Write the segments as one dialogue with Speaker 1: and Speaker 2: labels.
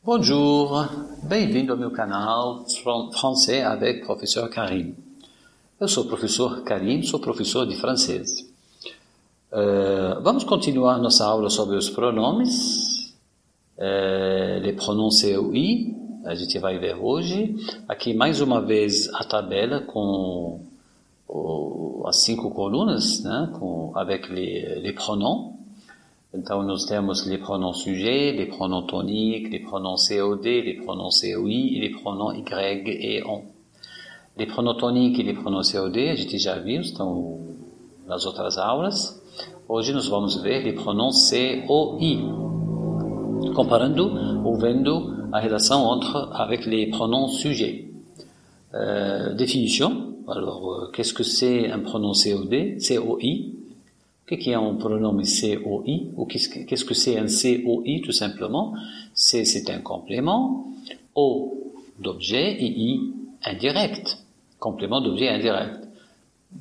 Speaker 1: Bonjour, bem-vindo ao meu canal Francês avec Professeur Karim. Eu sou o professor Karim, sou professor de francês. Vamos continuar nossa aula sobre os pronomes, les pronoms COI, a gente vai ver hoje. Aqui mais uma vez a tabela com as 5 colunas, né, avec les pronoms. Então, nós temos les pronoms sujet, les pronoms toniques, les pronoms COD, les pronoms COI e les pronoms Y e ON. Les pronoms toniques e les pronoms COD, a gente já viu, estão nas outras aulas. Hoje nós vamos ver les pronoms COI, comparando ou vendo a relação avec les pronoms sujets. Définition. Alors, qu'est-ce que c'est un pronom COD, COI? Qu'est-ce qu'est un pronom COI? Ou qu'est-ce que c'est un COI, tout simplement? C'est un complément O d'objet et I indirect. Complément d'objet indirect.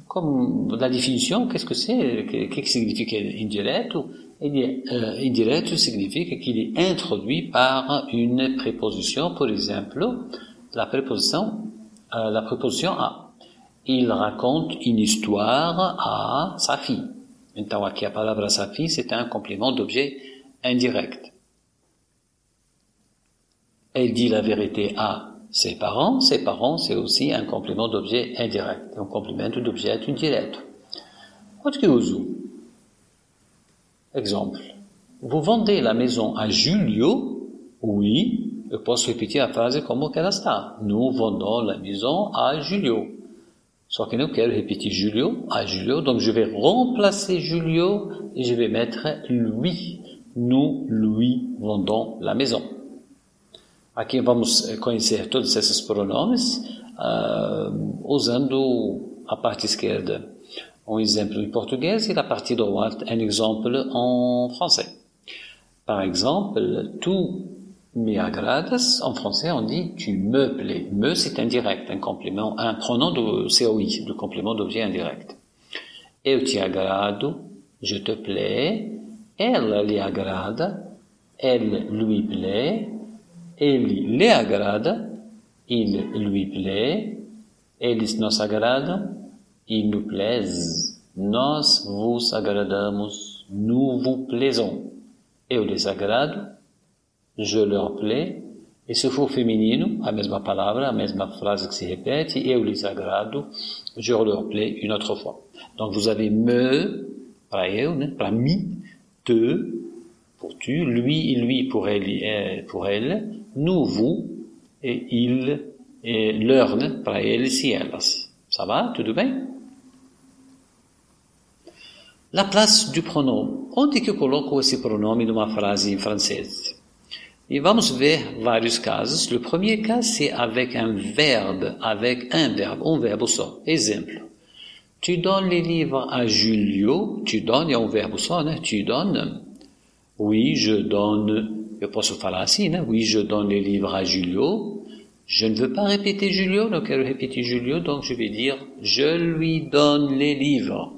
Speaker 1: Comme la définition, qu'est-ce que c'est? Qu'est-ce que signifie indirect? Indirect signifie qu'il est introduit par une préposition, par exemple, la préposition A. Il raconte une histoire à sa fille. Então, aqui a palavra sa fille, c'est un complément d'objet indirect. Elle dit la vérité à ses parents c'est aussi un complément d'objet indirect, um complemento de objeto indireto. Outro que uso. Exemple. Vous vendez la maison à Julio? Oui. Eu posso repetir a frase como que ela está. Nous vendons la maison à Julio. Só que eu quero repetir Julio à Julio, donc je vais remplacer Julio et je vais mettre lui. Nous lui vendons la maison. Aqui vamos conhecer todos esses pronomes usando a parte esquerda um exemplo em português e a partie droite un exemple en français. Par exemple, tu me agrades, en français on dit tu me plais. Me c'est indirect, un complément, un pronom de COI, de complément d'objet indirect. Eu te agrado, je te plais, elle lhe agrada, elle lui plaît, ele lhe agrada, il lui plaît, eles nos agradam, ils nous plaisent, nós vos agradamos, nous vous plaisons. Eu les agrado, je leur plais, e se for feminino, a mesma palavra, a mesma frase que se répète, eu les agrado, je leur plais une autre fois. Donc vous avez me, para eu, né, para mi, te, pour tu, lui et lui pour elle, nous, vous, et il, et leur, né, para eles e elas. Ça va? Tudo bem? La place du pronom. Onde que eu coloco esse pronome numa frase em francês? Et vamos ver vários casos. Le premier cas, c'est avec un verbe só. Exemple. Tu donnes les livres à Julio. Tu donnes, il y a un verbe só, né? Tu donnes. Oui, je donne. Eu posso falar assim, né? Oui, je donne les livres à Julio. Je ne veux pas répéter Julio, não quero repetir Julio, donc je vais dire je lui donne les livres.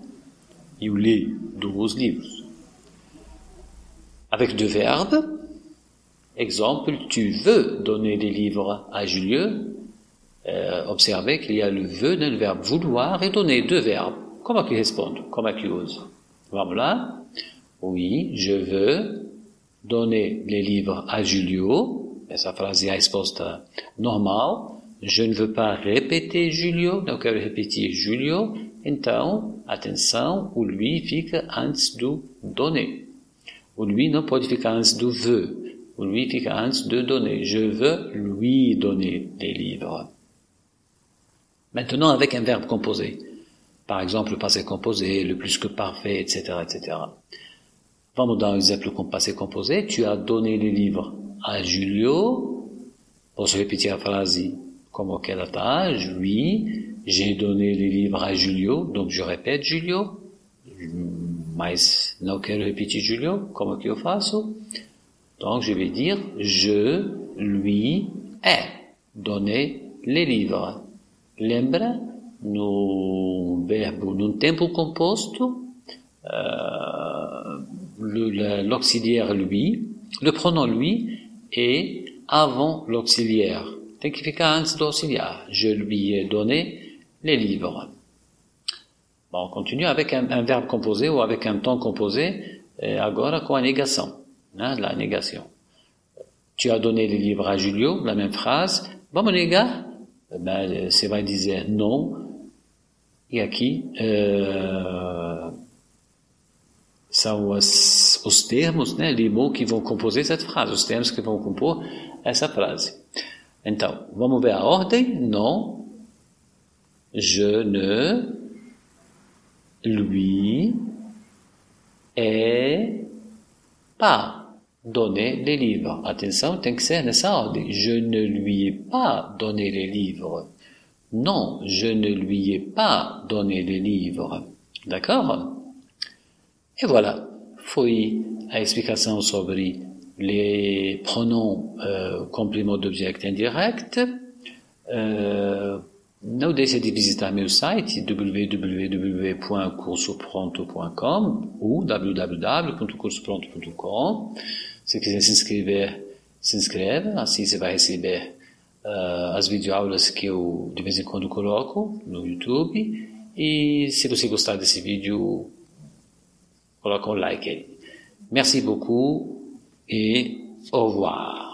Speaker 1: E o les, dos livros. Avec deux verbes. Exemple, tu veux donner des livres à Julio. Observez qu'il y a le veux, le verbe vouloir et donner, deux verbes. Como é que respondo? Como é que uso? Vamos lá? Oui, je veux donner les livres à Julio. Essa frase é a resposta normal. Je ne veux pas répéter Julio, não quero repetir Julio. Então, atenção, o lui fica antes do donner. O lui não pode ficar antes do veux. O lui fica antes de donner. Je veux lui donner des livres. Maintenant, avec un verbe composé. Par exemple, le passé composé, le plus que parfait, etc., etc. Vamos dar um exemplo com passé composé. Tu as donné les livres à Julio. Posso repetir a frase como que ela está. Oui, j'ai donné les livres à Julio. Donc, je répète Julio. Mas não quero repetir Julio. Como que eu faço? Donc, je vais dire, je lui ai donné les livres. Lembra? No verbo, num tempo composto, l'auxiliaire lui, le pronom lui est avant l'auxiliaire. Tem que ficar antes do auxiliar. Je lui ai donné les livres. Bon, on continue avec un verbe composé ou avec un temps composé, agora com a negação, né? La négation. Tu as donné les livres à Julio, la même phrase. Vamos negar? Você vai dizer non. E aqui são os termos, né, les mots que vão compor essa frase, os termos que vão compor essa frase. Então, vamos ver a ordem. Non, je ne lui ai pas donné les livres. Atenção, tem que ser nessa ordem. Je ne lui ai pas donné les livres. Non, je ne lui ai pas donné les livres. D'accord? Et voilà, foi a explicação sobre les pronoms compléments d'objet indirect. Não deixe de visitar meu site www.cursopronto.com ou www.cursopronto.com. Se quiser se inscrever, se inscreve, assim você vai receber as videoaulas que eu de vez em quando coloco no YouTube. E se você gostar desse vídeo, coloca um like aí. Merci beaucoup et au revoir.